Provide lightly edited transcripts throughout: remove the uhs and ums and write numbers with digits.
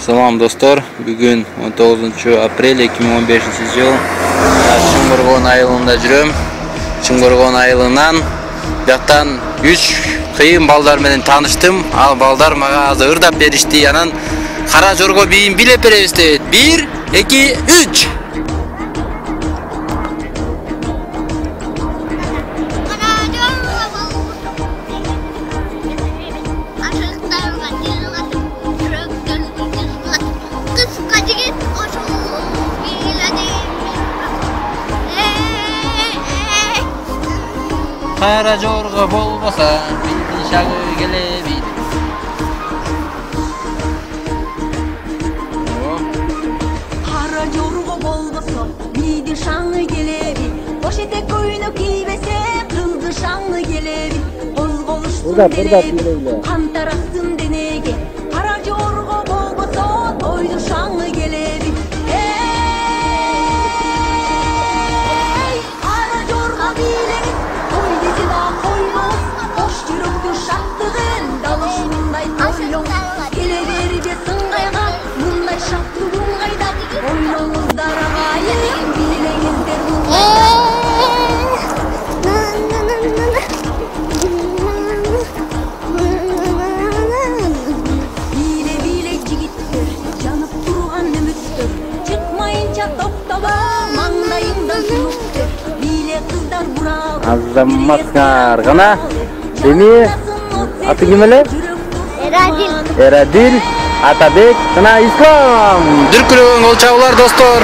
Salam dostlar, bugün 19 aprel 2015 yıl Чыңгыргон айылында жүрөм. Чыңгыргон айылынан жактан 3 кыйын балдар менен таныштым. Ал балдар мага азыр ырдап беришти. Анан кара жорго бийин билеп беребиз дейт. 1, 2, 3. Kara jorga bolmasa bitin şağı gelebiydi. Kara jorga bolmasa bitin şağı gelebiydi. Poşete koyunu giybese kıldı şağı gelebiydi. Kozgoluşsun deneyip kantaraksın denege. Kara jorga bolmasa toydu şağı gelebiydi. Kara jorga bilek Azammatlar gana. Demi atı kim ele? Eradil. Atabek, kına İslam. Дүркүлөгөн гол чабуулар достор.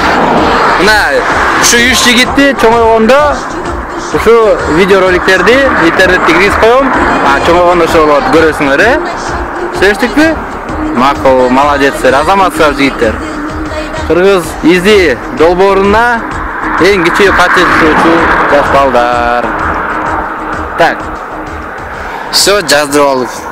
Мына ушу 3 жигитти чоңойгондо ушу видеороликтерди интернетке киргизип коем. Чоңойгондо ошо болот, көрөсүңөр, э? Сөзтүкпү? Макул, молодецтер, азаматсыз жигиттер. Кыргыз изи долбооруна эң кичүү катышуучу жаш балдар. Так. Всё, жаздырып алдык.